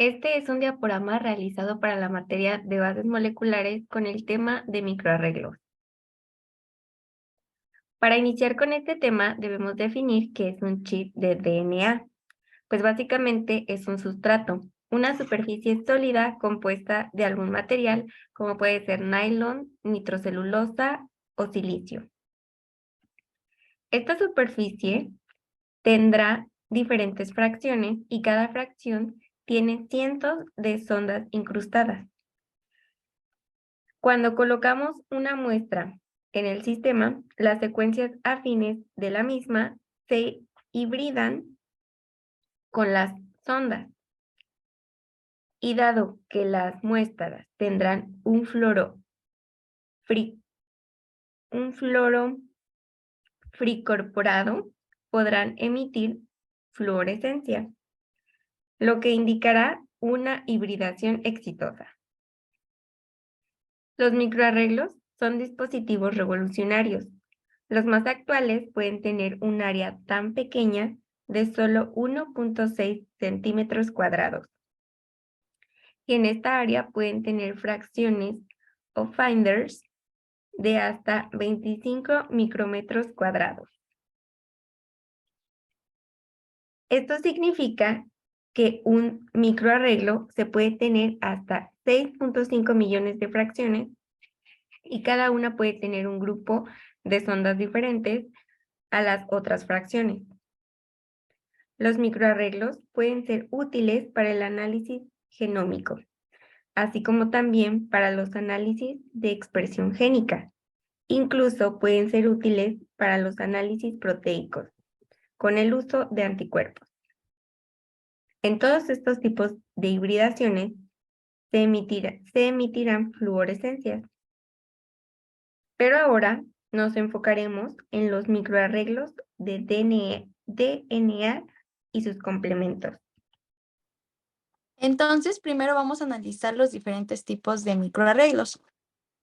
Este es un diaporama realizado para la materia de bases moleculares con el tema de microarreglos. Para iniciar con este tema debemos definir qué es un chip de DNA, pues básicamente es un sustrato, una superficie sólida compuesta de algún material como puede ser nylon, nitrocelulosa o silicio. Esta superficie tendrá diferentes fracciones y cada fracción tiene cientos de sondas incrustadas. Cuando colocamos una muestra en el sistema, las secuencias afines de la misma se hibridan con las sondas. Y dado que las muestras tendrán un fluoro fricorporado, podrán emitir fluorescencia, lo que indicará una hibridación exitosa. Los microarreglos son dispositivos revolucionarios. Los más actuales pueden tener un área tan pequeña de solo 1.6 centímetros cuadrados. Y en esta área pueden tener fracciones o finders de hasta 25 micrómetros cuadrados. Esto significa que un microarreglo se puede tener hasta 6.5 millones de fracciones y cada una puede tener un grupo de sondas diferentes a las otras fracciones. Los microarreglos pueden ser útiles para el análisis genómico, así como también para los análisis de expresión génica. Incluso pueden ser útiles para los análisis proteicos, con el uso de anticuerpos. En todos estos tipos de hibridaciones se emitirán fluorescencias. Pero ahora nos enfocaremos en los microarreglos de DNA y sus complementos. Entonces, primero vamos a analizar los diferentes tipos de microarreglos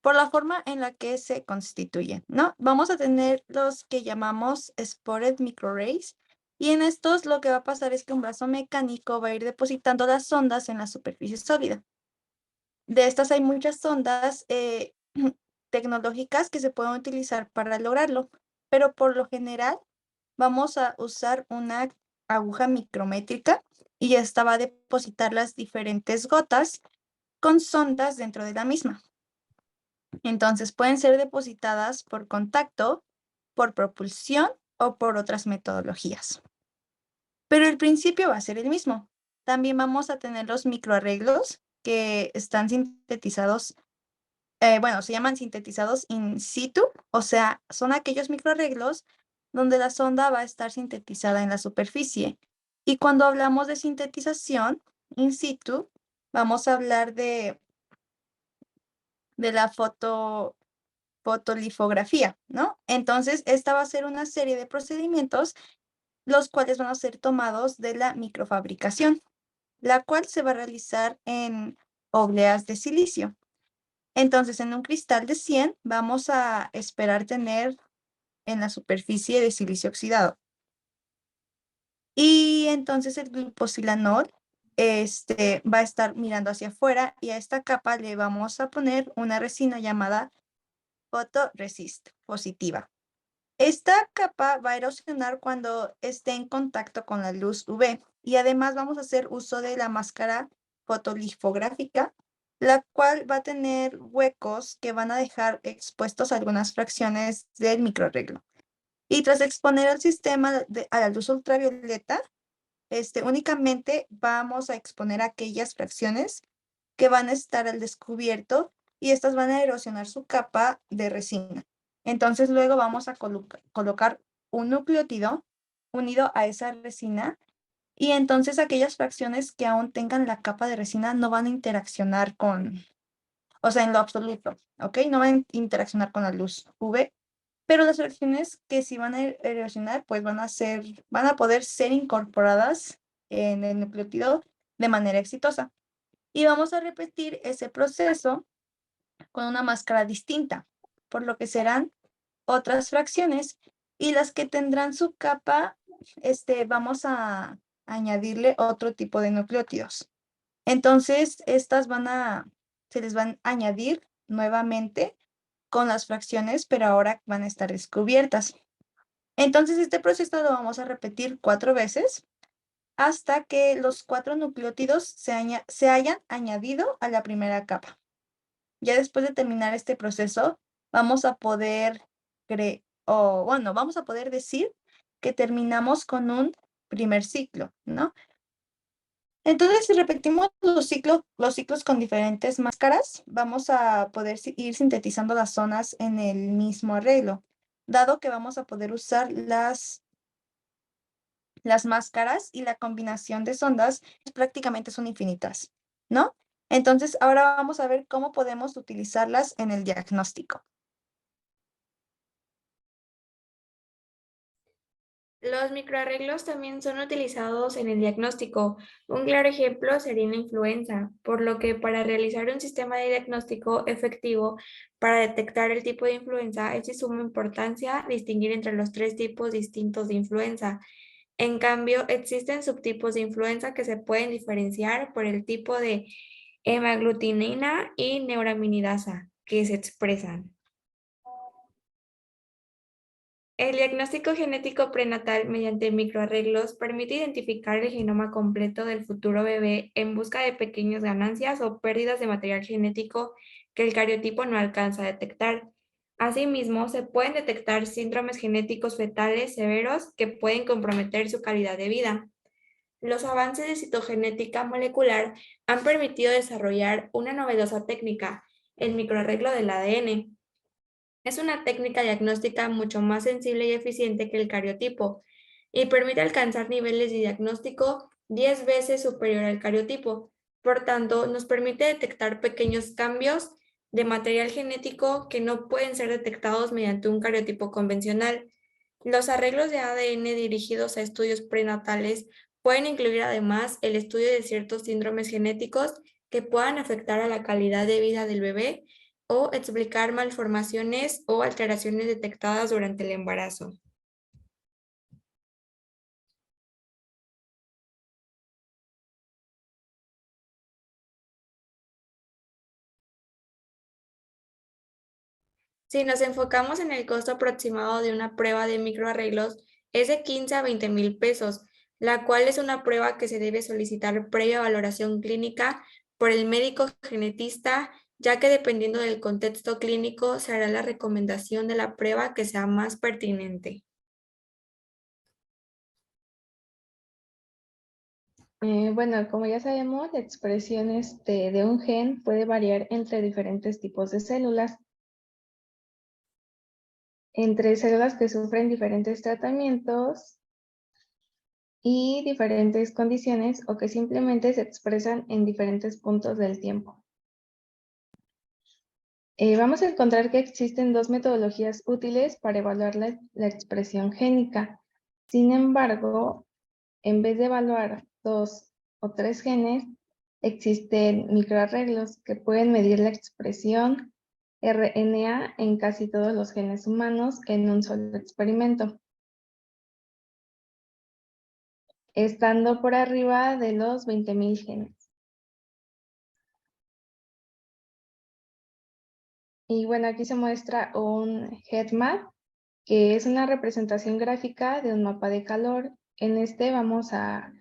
por la forma en la que se constituyen, ¿no? Vamos a tener los que llamamos spotted microarrays, y en estos lo que va a pasar es que un brazo mecánico va a ir depositando las sondas en la superficie sólida. De estas hay muchas sondas tecnológicas que se pueden utilizar para lograrlo, pero por lo general vamos a usar una aguja micrométrica y esta va a depositar las diferentes gotas con sondas dentro de la misma. Entonces pueden ser depositadas por contacto, por propulsión o por otras metodologías. Pero el principio va a ser el mismo. También vamos a tener los microarreglos que están sintetizados, se llaman sintetizados in situ, o sea, son aquellos microarreglos donde la sonda va a estar sintetizada en la superficie. Y cuando hablamos de sintetización in situ, vamos a hablar de la fotolifografía, ¿no? Entonces, esta va a ser una serie de procedimientos, los cuales van a ser tomados de la microfabricación, la cual se va a realizar en obleas de silicio. Entonces, en un cristal de 100 vamos a esperar tener en la superficie de silicio oxidado. Y entonces el gluposilanol va a estar mirando hacia afuera, y a esta capa le vamos a poner una resina llamada photoresist positiva. Esta capa va a erosionar cuando esté en contacto con la luz UV, y además vamos a hacer uso de la máscara fotolifográfica, la cual va a tener huecos que van a dejar expuestos algunas fracciones del microarreglo. Y tras exponer al sistema a la luz ultravioleta, únicamente vamos a exponer aquellas fracciones que van a estar al descubierto, y estas van a erosionar su capa de resina. Entonces luego vamos a colocar un nucleótido unido a esa resina, y entonces aquellas fracciones que aún tengan la capa de resina no van a interaccionar o sea, en lo absoluto, ¿ok? No van a interaccionar con la luz UV, pero las fracciones que sí van a erosionar, pues van a poder ser incorporadas en el nucleótido de manera exitosa. Y vamos a repetir ese proceso con una máscara distinta, por lo que serán otras fracciones, y las que tendrán su capa, vamos a añadirle otro tipo de nucleótidos. Entonces, estas se les van a añadir nuevamente con las fracciones, pero ahora van a estar descubiertas. Entonces, este proceso lo vamos a repetir 4 veces hasta que los 4 nucleótidos se hayan añadido a la primera capa. Ya después de terminar este proceso, vamos a poder vamos a poder decir que terminamos con un primer ciclo, ¿no? Entonces, si repetimos los ciclos con diferentes máscaras, vamos a poder ir sintetizando las zonas en el mismo arreglo, dado que vamos a poder usar las máscaras y la combinación de sondas prácticamente son infinitas, ¿no? Entonces, ahora vamos a ver cómo podemos utilizarlas en el diagnóstico. Los microarreglos también son utilizados en el diagnóstico. Un claro ejemplo sería la influenza, por lo que para realizar un sistema de diagnóstico efectivo para detectar el tipo de influenza es de suma importancia distinguir entre los 3 tipos distintos de influenza. En cambio, existen subtipos de influenza que se pueden diferenciar por el tipo de hemaglutinina y neuraminidasa que se expresan. El diagnóstico genético prenatal mediante microarreglos permite identificar el genoma completo del futuro bebé en busca de pequeñas ganancias o pérdidas de material genético que el cariotipo no alcanza a detectar. Asimismo, se pueden detectar síndromes genéticos fetales severos que pueden comprometer su calidad de vida. Los avances de citogenética molecular han permitido desarrollar una novedosa técnica, el microarreglo del ADN. Es una técnica diagnóstica mucho más sensible y eficiente que el cariotipo y permite alcanzar niveles de diagnóstico 10 veces superior al cariotipo. Por tanto, nos permite detectar pequeños cambios de material genético que no pueden ser detectados mediante un cariotipo convencional. Los arreglos de ADN dirigidos a estudios prenatales pueden incluir además el estudio de ciertos síndromes genéticos que puedan afectar a la calidad de vida del bebé o explicar malformaciones o alteraciones detectadas durante el embarazo. Si nos enfocamos en el costo aproximado de una prueba de microarreglos, es de 15 a 20 mil pesos, la cual es una prueba que se debe solicitar previa valoración clínica por el médico genetista, ya que dependiendo del contexto clínico se hará la recomendación de la prueba que sea más pertinente. Bueno, como ya sabemos, la expresión de un gen puede variar entre diferentes tipos de células. Entre células que sufren diferentes tratamientos y diferentes condiciones o que simplemente se expresan en diferentes puntos del tiempo. Vamos a encontrar que existen 2 metodologías útiles para evaluar la expresión génica. Sin embargo, en vez de evaluar 2 o 3 genes, existen microarreglos que pueden medir la expresión RNA en casi todos los genes humanos en un solo experimento, estando por arriba de los 20,000 genes. Y bueno, aquí se muestra un heatmap, que es una representación gráfica de un mapa de calor. En este vamos a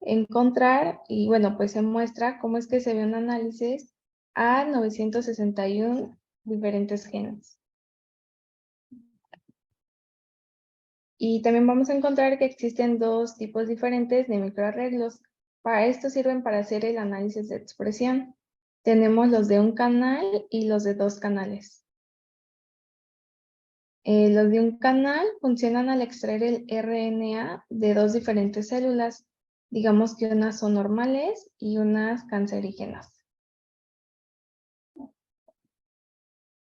encontrar, y bueno, pues se muestra cómo es que se ve un análisis a 961 diferentes genes. Y también vamos a encontrar que existen 2 tipos diferentes de microarreglos. Para esto sirven para hacer el análisis de expresión. Tenemos los de un canal y los de 2 canales. Los de un canal funcionan al extraer el RNA de 2 diferentes células. Digamos que unas son normales y unas cancerígenas.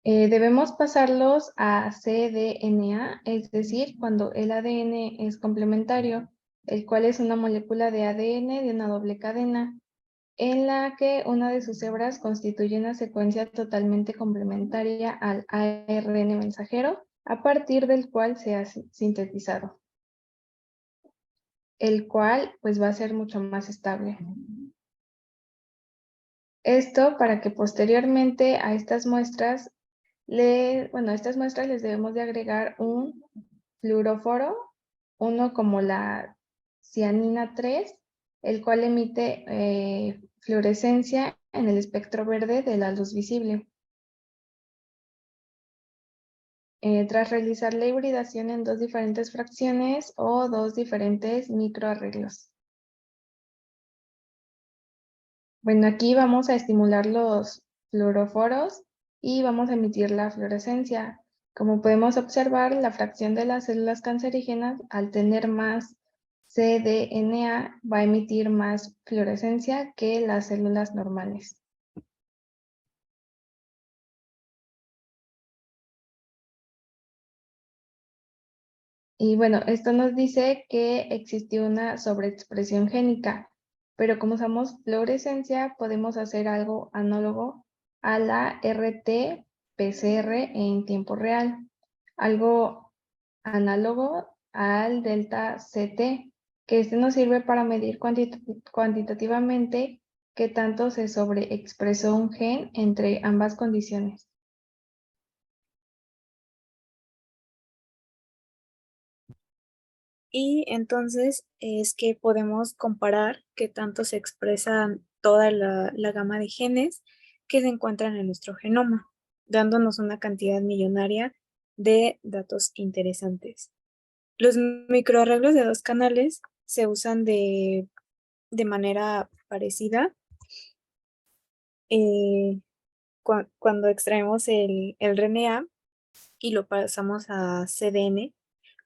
Debemos pasarlos a cDNA, es decir, cuando el ADN es complementario, el cual es una molécula de ADN de una doble cadena, en la que una de sus hebras constituye una secuencia totalmente complementaria al ARN mensajero, a partir del cual se ha sintetizado, el cual pues va a ser mucho más estable. Esto para que posteriormente a estas muestras, estas muestras les debemos de agregar un fluoróforo, uno como la cianina 3, el cual emite fluorescencia en el espectro verde de la luz visible. Tras realizar la hibridación en 2 diferentes fracciones o 2 diferentes microarreglos. Bueno, aquí vamos a estimular los fluoróforos y vamos a emitir la fluorescencia. Como podemos observar, la fracción de las células cancerígenas, al tener más cDNA, va a emitir más fluorescencia que las células normales. Y bueno, esto nos dice que existió una sobreexpresión génica, pero como usamos fluorescencia, podemos hacer algo análogo a la RT-PCR en tiempo real, algo análogo al delta CT, que este nos sirve para medir cuantitativamente qué tanto se sobreexpresó un gen entre ambas condiciones. Y entonces es que podemos comparar qué tanto se expresa toda la gama de genes que se encuentran en nuestro genoma, dándonos una cantidad millonaria de datos interesantes. Los microarreglos de 2 canales se usan de manera parecida cuando extraemos el RNA y lo pasamos a CDN,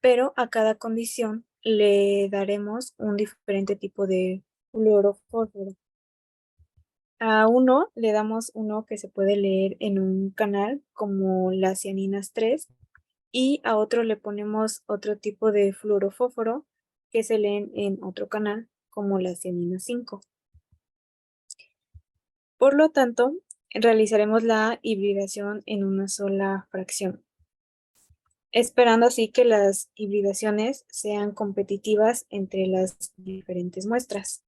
pero a cada condición le daremos un diferente tipo de fluorofósforo. A uno le damos uno que se puede leer en un canal como las cianinas 3 y a otro le ponemos otro tipo de fluorofósforo que se leen en otro canal como las cianinas 5. Por lo tanto, realizaremos la hibridación en una sola fracción, esperando así que las hibridaciones sean competitivas entre las diferentes muestras.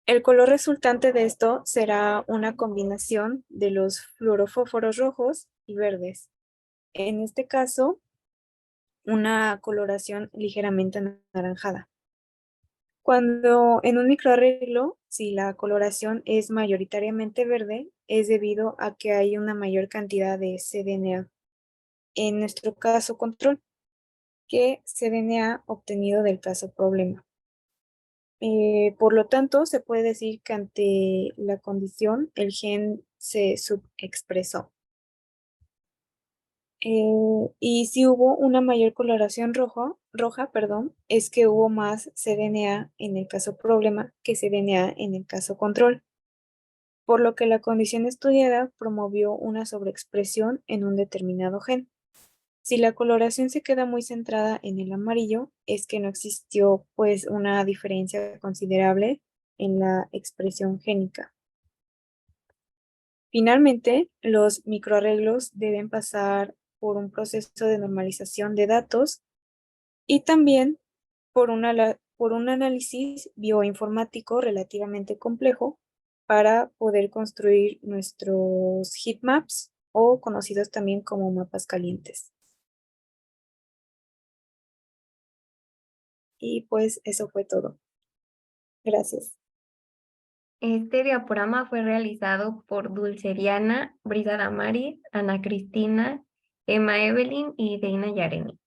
El color resultante de esto será una combinación de los fluorofósforos rojos y verdes. En este caso, una coloración ligeramente anaranjada. Cuando en un microarreglo, si la coloración es mayoritariamente verde, es debido a que hay una mayor cantidad de cDNA. En nuestro caso control, que cDNA obtenido del caso problema. Por lo tanto, se puede decir que ante la condición, el gen se subexpresó. Y si hubo una mayor coloración roja, es que hubo más cDNA en el caso problema que cDNA en el caso control, por lo que la condición estudiada promovió una sobreexpresión en un determinado gen. Si la coloración se queda muy centrada en el amarillo, es que no existió pues una diferencia considerable en la expresión génica. Finalmente, los microarreglos deben pasar por un proceso de normalización de datos y también por un análisis bioinformático relativamente complejo para poder construir nuestros heatmaps o conocidos también como mapas calientes. Y pues eso fue todo. Gracias. Este diaporama fue realizado por Dulceriana, Brisa Damaris, Ana Cristina, Emma Evelyn y Deina Yareni.